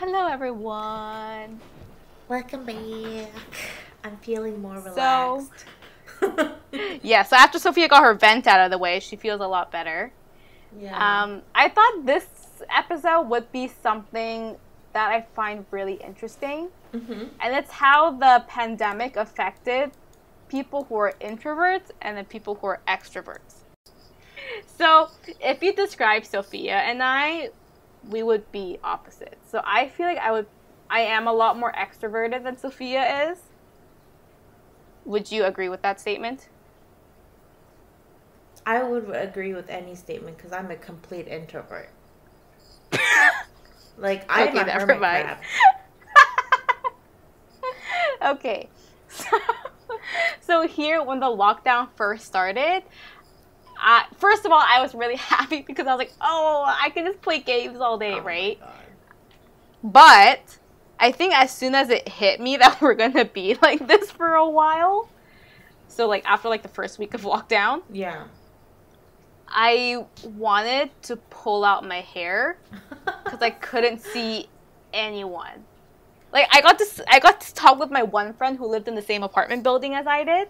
Hello, everyone. Welcome back. I'm feeling more So, relaxed. so after Sophia got her vent out of the way, she feels a lot better. Yeah. I thought this episode would be something that I find really interesting. And it's how the pandemic affected people who are introverts and the people who are extroverts. So, if you describe Sophia and I, we would be opposites. So, I feel like I am a lot more extroverted than Sophia is. Would you agree with that statement? I would agree with any statement because I'm a complete introvert. I'm Okay, a never hermit mind. crab. Okay. So here, when the lockdown first started, first of all, I was really happy because I was like, oh, I can just play games all day, right? My God. But I think as soon as it hit me that we're going to be like this for a while, so like after like the first week of lockdown, Yeah. I wanted to pull out my hair because I couldn't see anyone. Like I got to talk with my one friend who lived in the same apartment building as I did,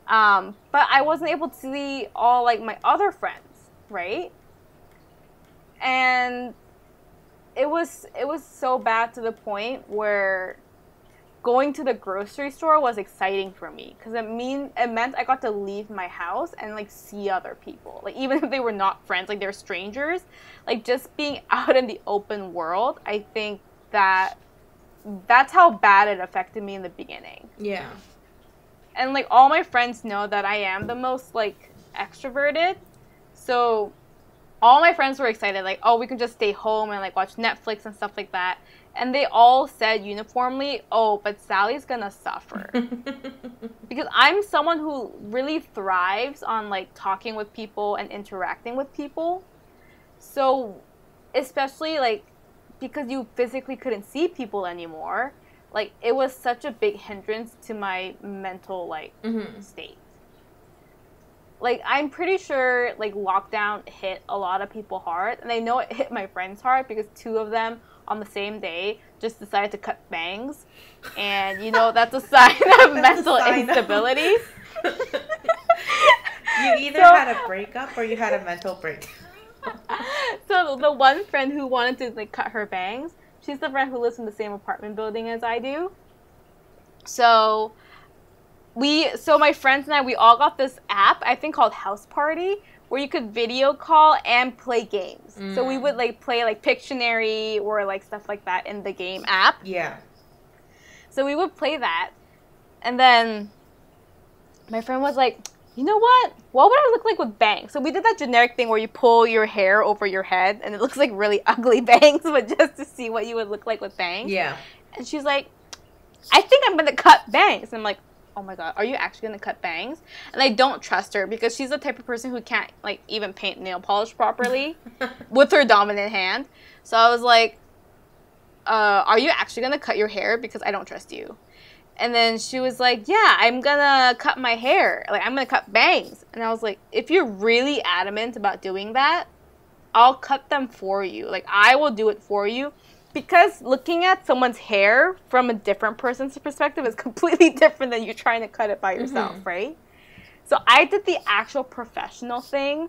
but I wasn't able to see all like my other friends, right? And it was so bad to the point where going to the grocery store was exciting for me because it meant I got to leave my house and like see other people, like even if they were not friends, like they're strangers, like just being out in the open world. I think that's how bad it affected me in the beginning. Yeah. And like all my friends know that I am the most like extroverted, so all my friends were excited, like, oh, we can just stay home and like watch Netflix and stuff like that. And they all said uniformly, oh, but Sally's gonna suffer. Because I'm someone who really thrives on like talking with people and interacting with people. So, especially like because you physically couldn't see people anymore, like it was such a big hindrance to my mental like state. Like, I'm pretty sure, like, lockdown hit a lot of people hard. And I know it hit my friends hard because two of them on the same day just decided to cut bangs. And, you know, that's a sign of mental instability. You either had a breakup or you had a mental break. So the one friend who wanted to, like, cut her bangs, she's the friend who lives in the same apartment building as I do. So my friends and I, we all got this app, I think called House Party, where you could video call and play games. So we would like play like Pictionary or like stuff like that in the game app. Yeah. So we would play that. And then my friend was like, you know what? What would I look like with bangs? So we did that generic thing where you pull your hair over your head and it looks like really ugly bangs, but just to see what you would look like with bangs. Yeah. And she's like, I think I'm going to cut bangs. And I'm like, oh my God, are you actually going to cut bangs? And I don't trust her because she's the type of person who can't like even paint nail polish properly with her dominant hand. So I was like, are you actually going to cut your hair? Because I don't trust you. And then she was like, yeah, I'm going to cut my hair. Like, I'm going to cut bangs. And I was like, if you're really adamant about doing that, I'll cut them for you. Like, I will do it for you. Because looking at someone's hair from a different person's perspective is completely different than you trying to cut it by yourself, right? So I did the actual professional thing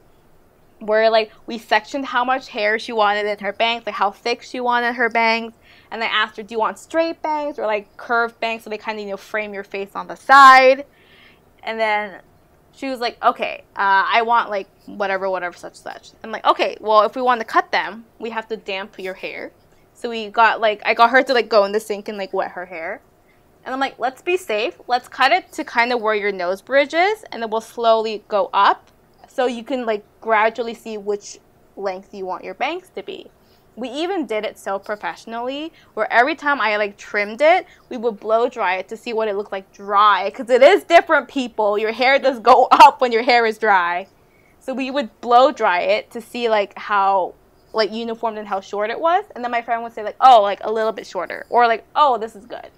where, like, we sectioned how much hair she wanted in her bangs, like how thick she wanted her bangs. And I asked her, do you want straight bangs or, like, curved bangs so they kind of, you know, frame your face on the side? And then she was like, okay, I want, like, whatever, such. I'm like, okay, well, if we want to cut them, we have to damp your hair. So we got, like, I got her to, like, go in the sink and, like, wet her hair. And I'm like, let's be safe. Let's cut it to kind of where your nose bridge is. And then we'll slowly go up. So you can, like, gradually see which length you want your bangs to be. We even did it so professionally where every time I, like, trimmed it, we would blow dry it to see what it looked like dry. Because it is different, people. Your hair does go up when your hair is dry. So we would blow dry it to see, like, how like uniformed and how short it was, and then my friend would say like, oh, like a little bit shorter, or like, oh, this is good.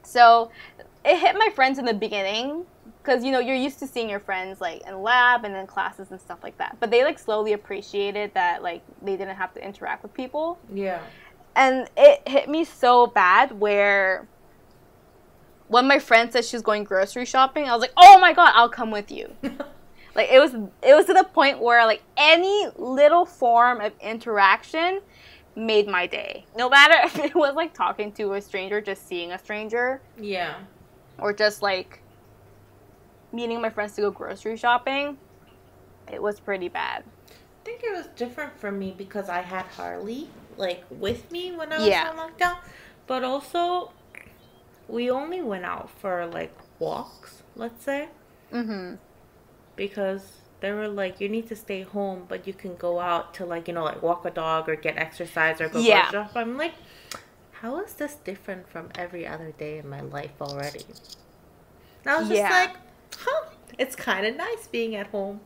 So it hit my friends in the beginning because, you know, you're used to seeing your friends like in lab and in classes and stuff like that, but they like slowly appreciated that like they didn't have to interact with people. Yeah. And it hit me so bad where when my friend said she was going grocery shopping, I was like, oh my God, I'll come with you. Like, it was to the point where, like, any little form of interaction made my day. No matter if it was, like, talking to a stranger, just seeing a stranger. Yeah. Or just, like, meeting my friends to go grocery shopping. It was pretty bad. I think it was different for me because I had Harley, like, with me when I was on lockdown. But also, we only went out for, like, walks, let's say. Mm-hmm. Because they were like, you need to stay home, but you can go out to, like, you know, like, walk a dog or get exercise or go grocery shop. I'm like, how is this different from every other day in my life already? And I was just like, it's kind of nice being at home.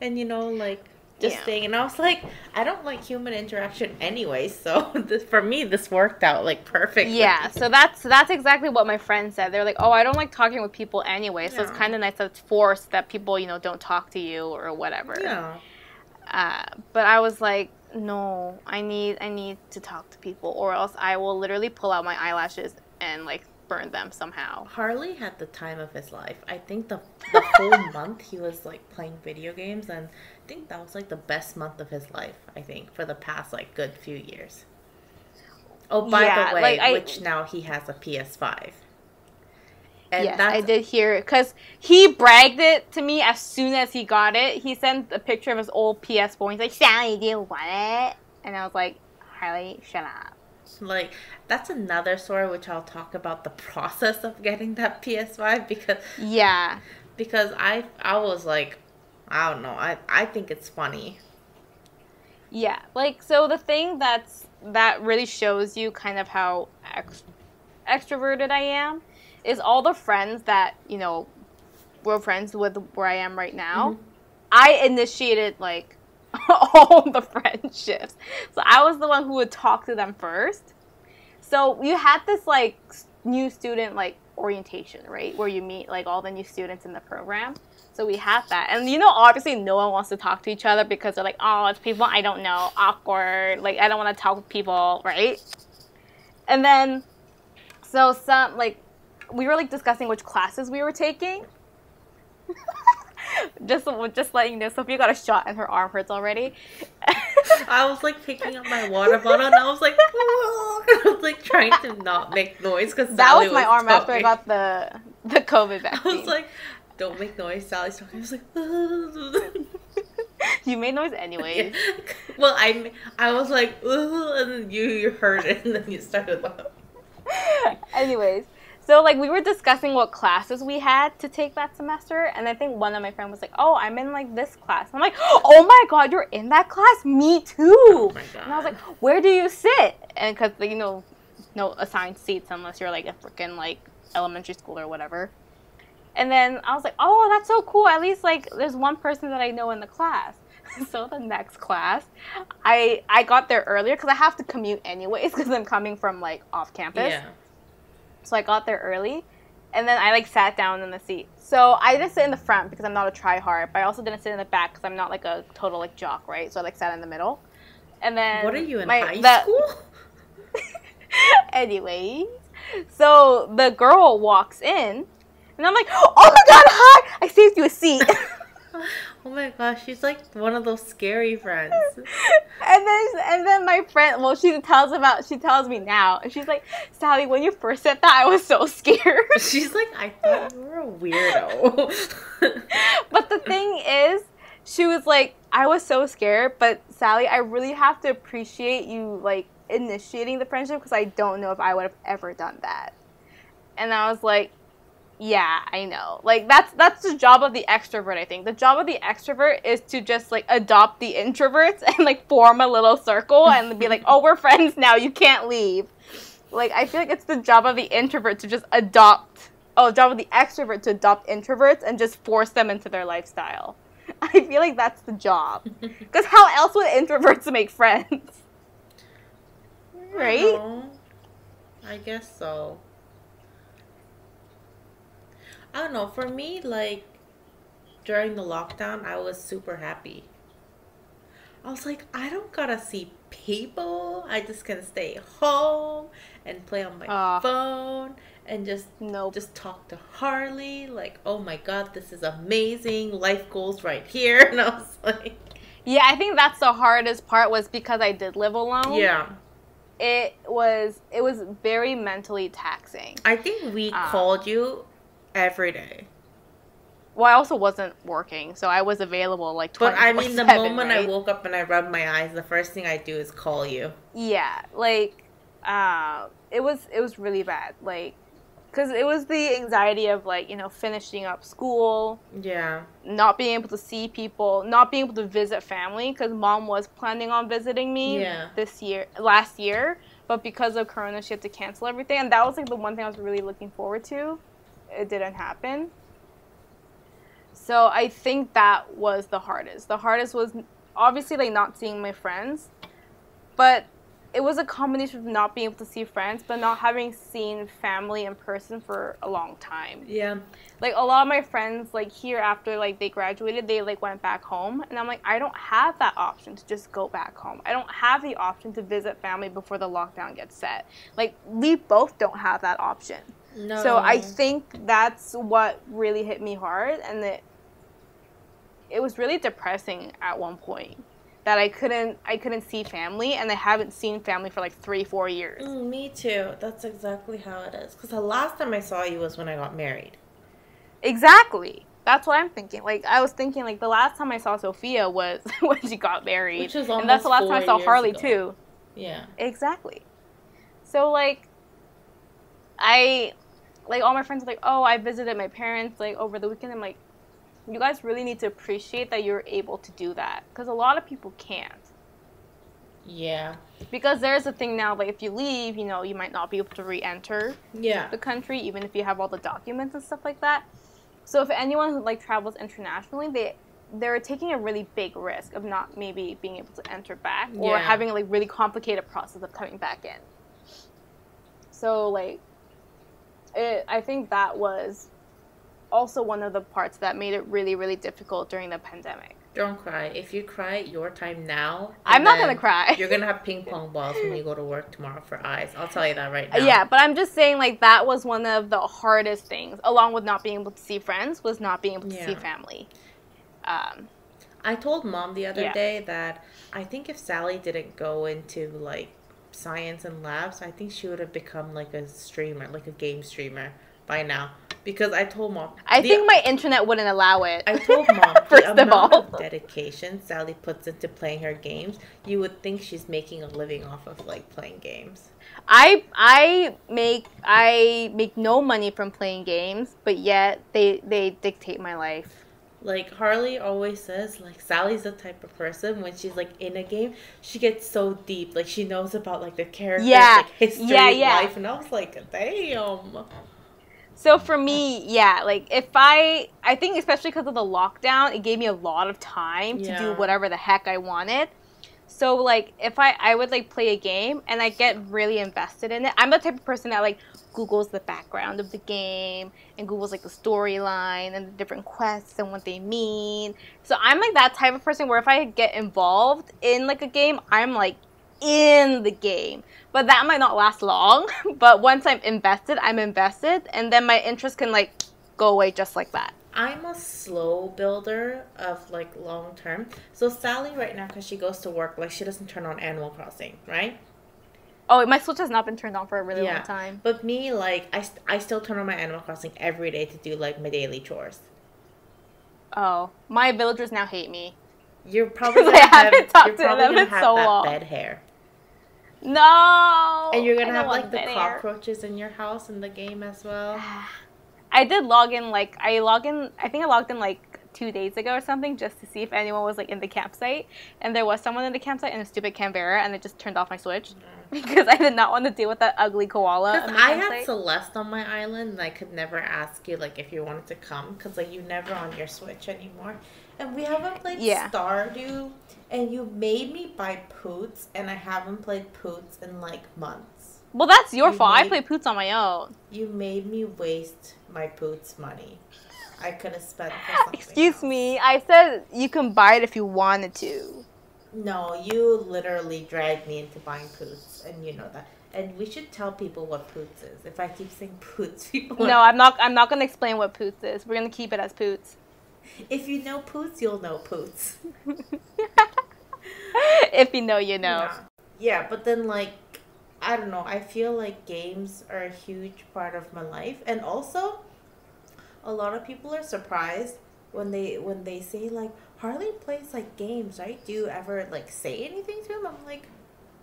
And, you know, like, just staying. And I was like, I don't like human interaction anyway, so for me, this worked out, like, perfectly. Yeah, so that's exactly what my friends said. They're like, oh, I don't like talking with people anyway, so it's kind of nice that it's forced that people, you know, don't talk to you or whatever. Yeah. But I was like, no, I need to talk to people, or else I will literally pull out my eyelashes and, like, burn them somehow. Harley had the time of his life. I think the whole month he was, like, playing video games, and I think that was, like, the best month of his life, I think, for the past, like, good few years. Oh, by the way, like, which now he has a PS5. And yes, I did hear it, because he bragged it to me as soon as he got it. He sent a picture of his old PS4, and he's like, Sally, do you want it? And I was like, Harley, shut up. Like, that's another story which I'll talk about the process of getting that PS5 because I was like, I don't know, I think it's funny. Yeah, like, so the thing that really shows you kind of how extroverted I am is all the friends that, you know, we're friends with where I am right now. Mm-hmm. I initiated, like, all the friendships. So I was the one who would talk to them first. So you had this, like, new student, like, orientation, right? Where you meet, like, all the new students in the program. So we had that. And, you know, obviously no one wants to talk to each other because they're like, oh, it's people I don't know, awkward. Like, I don't want to talk with people, right? And then, so some, like, we were, like, discussing which classes we were taking. Just letting you know, Sophia got a shot and her arm hurts already. I was, like, picking up my water bottle and I was like, I was, like, trying to not make noise because that was my arm talking. After I got the COVID vaccine. I was like, don't make noise, Sally's talking. I was like, you made noise anyways. Yeah. Well, I was like, and then you heard it and then you started laughing. Anyways. So, like, we were discussing what classes we had to take that semester, and I think one of my friends was like, oh, I'm in, like, this class. I'm like, oh, my God, you're in that class? Me, too. Oh, my God. And I was like, where do you sit? And because, you know, no assigned seats unless you're, like, a freaking, like, elementary school or whatever. And then I was like, oh, that's so cool. At least, like, there's one person that I know in the class. So the next class, I got there earlier because I have to commute anyways because I'm coming from, like, off campus. Yeah. So I got there early, and then I, like, sat down in the seat. So I didn't sit in the front because I'm not a try-hard, but I also didn't sit in the back because I'm not, like, a total, like, jock, right? So I, like, sat in the middle. And then... What are you, in high school? Anyways, so the girl walks in, and I'm like, oh, my God, hi! I saved you a seat. Oh my gosh, she's like one of those scary friends. And then my friend, well, she tells me now, and she's like, Sally, when you first said that, I was so scared. She's like, I thought you were a weirdo. But the thing is, she was like, I was so scared, but Sally, I really have to appreciate you, like, initiating the friendship because I don't know if I would have ever done that. And I was like, yeah, I know. Like, that's the job of the extrovert, I think. The job of the extrovert is to just, like, adopt the introverts and, like, form a little circle and be like, oh, we're friends now, you can't leave. Like, I feel like it's the job of the introvert to just job of the extrovert to adopt introverts and just force them into their lifestyle. I feel like that's the job. Because how else would introverts make friends? Right? I guess so. I don't know. For me, like, during the lockdown, I was super happy. I was like, I don't gotta see people. I just can stay home and play on my phone and just talk to Harley. Like, oh my God, this is amazing. Life goals right here. And I was like... Yeah, I think that's the hardest part was because I did live alone. Yeah. It was very mentally taxing. I think we called you every day. Well, I also wasn't working, so I was available like 24/7. But I mean, the moment right? I woke up and I rubbed my eyes, the first thing I do is call you. Yeah, like, it was really bad, like, because it was the anxiety of, like, you know, finishing up school. Yeah. Not being able to see people, not being able to visit family, because Mom was planning on visiting me last year, but because of Corona, she had to cancel everything, and that was, like, the one thing I was really looking forward to. It didn't happen. So I think that was the hardest. The hardest was obviously, like, not seeing my friends, but it was a combination of not being able to see friends, but not having seen family in person for a long time. Yeah. Like, a lot of my friends, like, here after, like, they graduated, they, like, went back home, and I'm like, I don't have that option to just go back home. I don't have the option to visit family before the lockdown gets set. Like, we both don't have that option. No. So I think that's what really hit me hard, and it was really depressing at one point that I couldn't see family, and I haven't seen family for like 3-4 years. Me too. That's exactly how it is. Because the last time I saw you was when I got married. Exactly. That's what I'm thinking. Like, I was thinking, like, the last time I saw Sophia was when she got married. Which was almost and that's the last time I saw Harley, ago. too. Yeah. Exactly. So, like, all my friends are like, oh, I visited my parents, like, over the weekend. I'm like, you guys really need to appreciate that you're able to do that. Because a lot of people can't. Yeah. Because there's a thing now, like, if you leave, you know, you might not be able to re-enter the country, even if you have all the documents and stuff like that. So if anyone who, like, travels internationally, they're taking a really big risk of not maybe being able to enter back or having a, like, really complicated process of coming back in. So, like, I think that was also one of the parts that made it really, really difficult during the pandemic. Don't cry. If you cry, your time now. I'm not going to cry. You're going to have ping pong balls when you go to work tomorrow for eyes. I'll tell you that right now. Yeah, but I'm just saying, like, that was one of the hardest things, along with not being able to see friends, was not being able to see family. I told Mom the other day that I think if Sally didn't go into, like, science and labs, I think she would have become, like, a streamer, like a game streamer by now. Because I told Mom... I think my internet wouldn't allow it. I told Mom, first the of all, amount of dedication Sally puts into playing her games, you would think she's making a living off of, like, playing games. I make no money from playing games, but yet they dictate my life. Like, Harley always says, like, Sally's the type of person, when she's, like, in a game, she gets so deep. Like, she knows about, like, the characters, like, history, life. And I was like, damn. So for me, like, if I think especially because of the lockdown, it gave me a lot of time to do whatever the heck I wanted. So, like, if I would, like, play a game and I get really invested in it. I'm the type of person that, like, Googles the background of the game and Googles, like, the storyline and the different quests and what they mean. So I'm, like, that type of person where if I get involved in, like, a game, I'm, like, in the game. But that might not last long. But once I'm invested, and then my interest can, like, go away just like that. I'm a slow builder of, like, long term. So Sally right now, because she goes to work, like, she doesn't turn on Animal Crossing, right? Oh, my Switch has not been turned on for a really long time. But me, like, I still turn on my Animal Crossing every day to do, like, my daily chores. Oh, my villagers now hate me. You're probably gonna have so that long. bed hair. No. And you're gonna have, like, the cockroaches in your house in the game as well. I did log in, I think I logged in, like, 2 days ago or something, just to see if anyone was, like, in the campsite. And there was someone in the campsite in a stupid Canberra, and it just turned off my Switch. Because I did not want to deal with that ugly koala. Because I had Celeste on my island, and I could never ask you, like, if you wanted to come. Because, like, you're never on your Switch anymore. And we haven't played Stardew, and you made me buy Poots, and I haven't played Poots in, like, months. Well, that's your fault. I play Poots on my own. You made me waste my Poots money. I could have spent for something Excuse me. I said you can buy it if you wanted to. No, you literally dragged me into buying Poots, and you know that. And we should tell people what Poots is. If I keep saying Poots, people No, I'm not. I'm not gonna explain what Poots is. We're gonna keep it as Poots. If you know Poots, you'll know Poots. If you know, you know. Yeah. Yeah, but then like I don't know, I feel like games are a huge part of my life. And also a lot of people are surprised when they say like Harley plays like games, right? Do you ever like say anything to him? I'm like,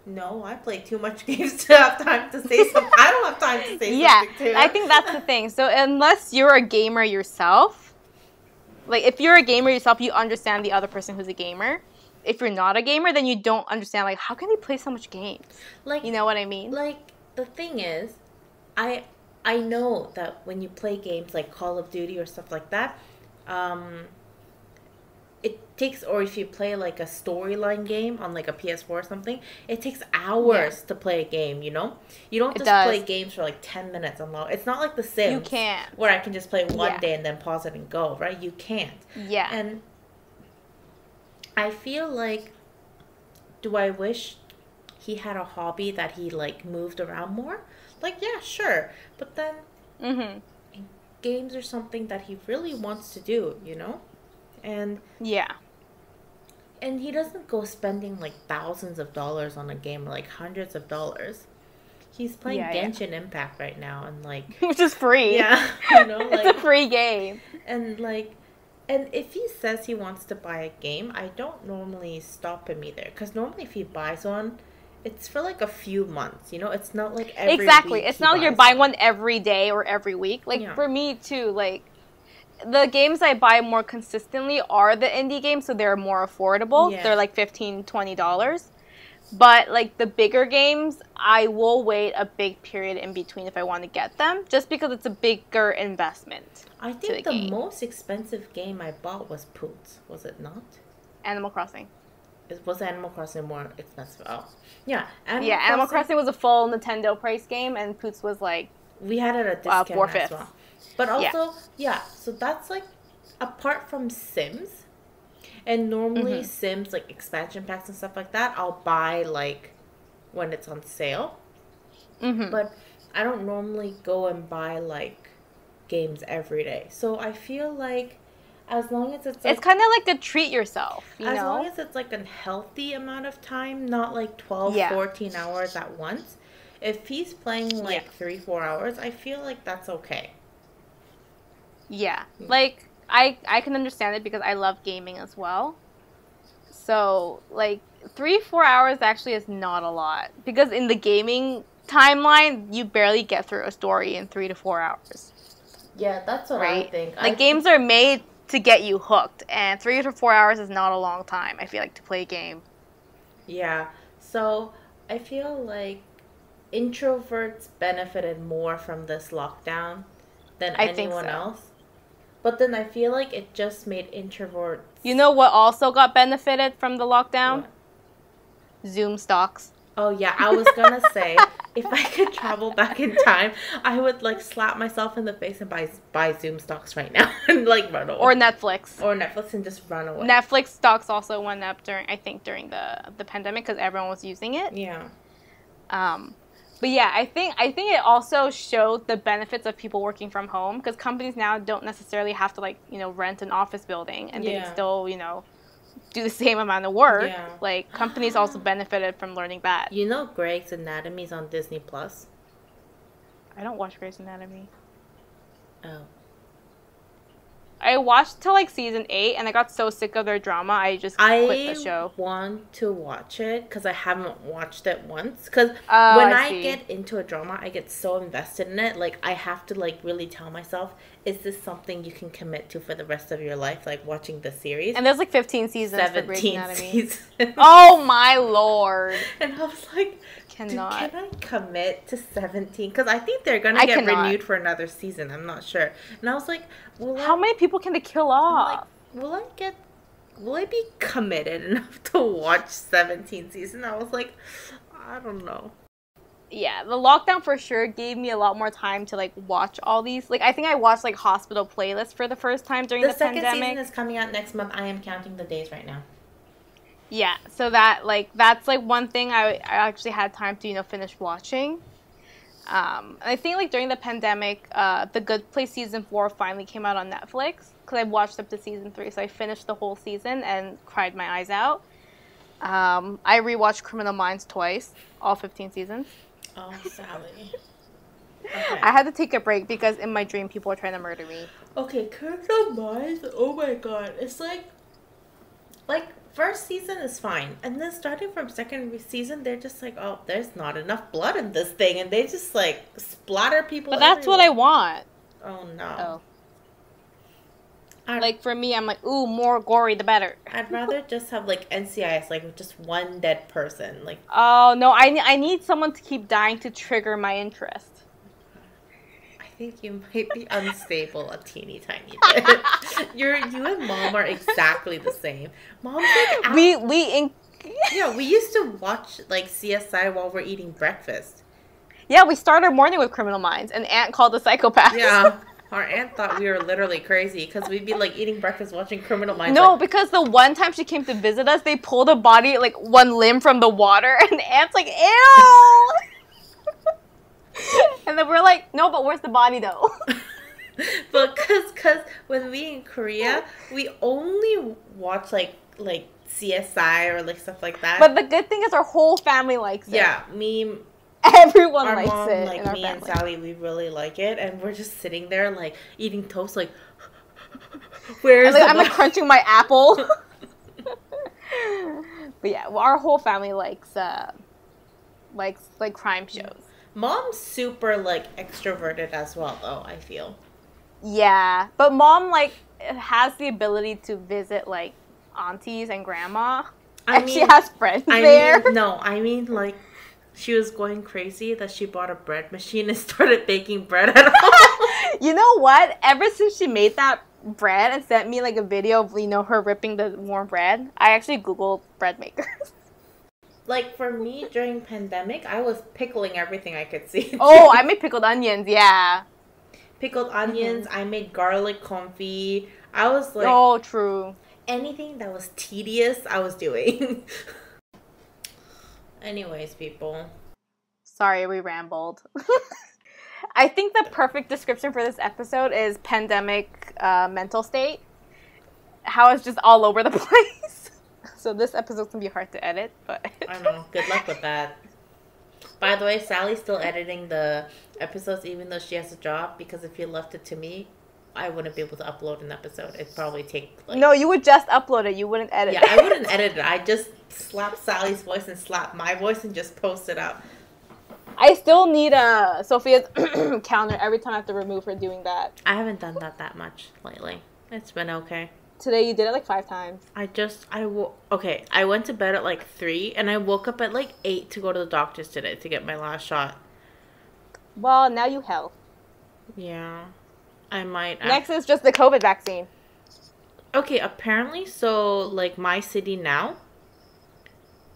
no, I play too much games to have time to say something. I don't have time to say something to him. I think that's the thing. So unless you're a gamer yourself, like if you're a gamer yourself, you understand the other person who's a gamer. If you're not a gamer, then you don't understand, like, how can they play so much games? Like, you know what I mean? Like, the thing is, I know that when you play games like Call of Duty or stuff like that, it takes, or if you play like a storyline game on like a PS4 or something, it takes hours to play a game, you know? You don't just play games for like 10 minutes on low. It's not like The Sims. You can't. Where I can just play one day and then pause it and go, right? You can't. Yeah. And I feel like, do I wish he had a hobby that he like moved around more? Like, yeah, sure. But then games are something that he really wants to do, you know? And and he doesn't go spending like thousands of dollars on a game, or like hundreds of dollars. He's playing Genshin Impact right now, and like which is free. Yeah, you know, like it's a free game. And like, and if he says he wants to buy a game, I don't normally stop him either, because normally if he buys one, it's for like a few months, you know? It's not like every week it's not like you're buying one every day or every week. Like for me too, like the games I buy more consistently are the indie games, so they're more affordable. Yeah. They're like $15, $20. But like the bigger games, I will wait a big period in between if I want to get them, just because it's a bigger investment. I think the most expensive game I bought was Poots, was it not? Animal Crossing. Was Animal Crossing more expensive? Oh, yeah. Animal Crossing was a full Nintendo price game, and Poots was like we had it at a discount 4/5. As well. But also, so that's like apart from Sims, and normally Sims like expansion packs and stuff like that, I'll buy like when it's on sale. But I don't normally go and buy like games every day. So I feel like as long as it's like, it's kind of like to treat yourself, you know? As long as it's like a healthy amount of time, not like 12, 14 hours at once. If he's playing like 3-4 hours, I feel like that's okay. Yeah. Like I can understand it because I love gaming as well. So like 3-4 hours actually is not a lot, because in the gaming timeline you barely get through a story in 3 to 4 hours. Yeah, that's what I think. Like games are made to get you hooked, and 3 to 4 hours is not a long time, I feel like, to play a game. Yeah. So I feel like introverts benefited more from this lockdown than anyone else. But then I feel like it just made introverts... You know what also got benefited from the lockdown? What? Zoom stocks. Oh, yeah. I was going to say, if I could travel back in time, I would, like, slap myself in the face and buy Zoom stocks right now and, like, run away. Or Netflix. And just run away. Netflix stocks also went up during the pandemic because everyone was using it. Yeah. But yeah, I think it also showed the benefits of people working from home, because companies now don't necessarily have to, like, you know, rent an office building, and they can still, you know, do the same amount of work. Yeah. Like, companies also benefited from learning that. You know Grey's Anatomy's on Disney Plus? I don't watch Grey's Anatomy. Oh. I watched till like season 8, and I got so sick of their drama, I just quit the show. I want to watch it because I haven't watched it once. Because when I get into a drama, I get so invested in it. Like, I have to like really tell myself, is this something you can commit to for the rest of your life? Like watching the series. And there's like 15 seasons for Grey's Anatomy. Seasons. Oh my lord! And I was like, can I commit to 17? Because I think they're gonna get renewed for another season. I'm not sure. And I was like, how many people can they kill off? Like, will I be committed enough to watch 17 seasons? I was like, I don't know. Yeah, the lockdown for sure gave me a lot more time to like watch all these. Like, I think I watched like Hospital Playlist for the first time during the pandemic. The second season is coming out next month. I am counting the days right now. Yeah, so that's like one thing I actually had time to, finish watching. And I think like during the pandemic, The Good Place season 4 finally came out on Netflix because I watched up to season 3, so I finished the whole season and cried my eyes out. I rewatched Criminal Minds twice, all 15 seasons. Oh, Sally. Okay. I had to take a break because in my dream people were trying to murder me. Okay, Criminal Minds. Oh my god, it's like first season is fine, and then starting from second season, they're just like, oh, there's not enough blood in this thing, and they just like splatter people. But that's everywhere. what I want. Oh no. Like for me, I'm like, ooh, more gory the better. I'd rather just have like NCIS, like just one dead person. Like, oh no, I need someone to keep dying to trigger my interest. I think you might be unstable a teeny tiny bit. You and Mom are exactly the same. Mom's like, we used to watch like CSI while we're eating breakfast. Yeah, we start our morning with Criminal Minds. An aunt called a psychopath. Yeah. Our aunt thought we were literally crazy because we'd be like eating breakfast watching Criminal Minds. No, because the one time she came to visit us, they pulled a body, like one limb from the water, and the aunt's like, ew! And then we're like, no, but where's the body though? But because when we in Korea, we only watch like CSI or like stuff like that. But the good thing is our whole family likes it. Yeah, me. Everyone our likes mom, it. Like me and Sally, we really like it, and we're just sitting there like eating toast, like where's I'm like crunching my apple. But yeah, well, our whole family likes like crime shows. Mom's super like extroverted as well, though, I feel. Yeah, but Mom like has the ability to visit like aunties and grandma. She has friends there. I mean like. She was going crazy that she bought a bread machine and started baking bread at home. You know what? Ever since she made that bread and sent me like a video of, her ripping the warm bread, I actually Googled bread makers. Like for me during pandemic, I was pickling everything I could see. Oh, I made pickled onions, yeah. Pickled onions, I made garlic confit. I was like... Oh, true. Anything that was tedious, I was doing. Anyways, people. Sorry, we rambled. I think the perfect description for this episode is pandemic mental state. How it's just all over the place. So this episode's gonna be hard to edit, but... I know. Good luck with that. By the way, Sally's still editing the episodes even though she has a job, because if you left it to me, I wouldn't be able to upload an episode. It'd probably take like... No, you would just upload it. You wouldn't edit it. Yeah, I wouldn't edit it. I'd just slap Sally's voice and slap my voice and just post it out. I still need Sophia's counter every time I have to remove her doing that. I haven't done that much lately. It's been okay. Today you did it like 5 times. I went to bed at like 3 and I woke up at like 8 to go to the doctor's today to get my last shot. Well, now you health. Yeah. I might. Next is just the COVID vaccine. Okay, apparently, so, like, my city now,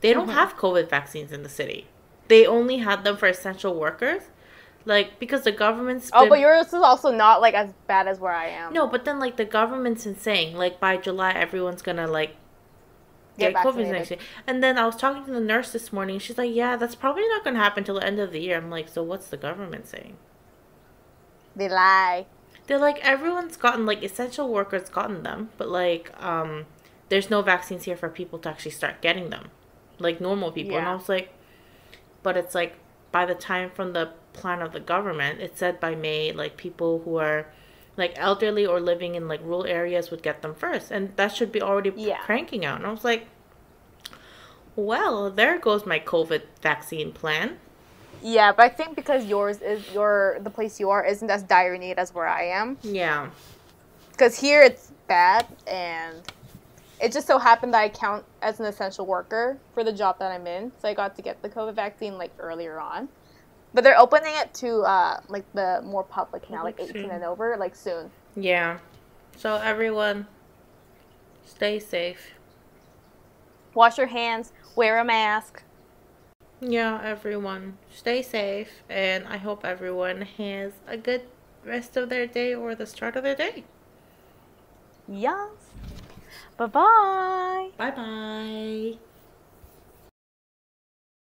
they don't have COVID vaccines in the city. They only had them for essential workers. Like, because the government's but yours is also not, like, as bad as where I am. No, but then, like, the government's saying, like, by July, everyone's gonna, like, get COVID next year. And then I was talking to the nurse this morning. She's like, yeah, that's probably not gonna happen till the end of the year. I'm like, so what's the government saying? They lie. They're like, everyone's gotten, like, essential workers gotten them, but, like, there's no vaccines here for people to actually start getting them. Like, normal people. Yeah. And I was like, but it's, like, by the time from the plan of the government, it said by May, like, people who are, like, elderly or living in, like, rural areas would get them first. And that should be already cranking out. And I was like, well, there goes my COVID vaccine plan. Yeah, but I think because the place you are isn't as dire need as where I am. Yeah. Because here it's bad, and it just so happened that I count as an essential worker for the job that I'm in, so I got to get the COVID vaccine like earlier on. But they're opening it to like the more public now, like 18 and over, like soon. Yeah. So everyone, stay safe. Wash your hands. Wear a mask. Yeah, everyone, stay safe, and I hope everyone has a good rest of their day or the start of their day. Yes. Bye-bye. Bye-bye.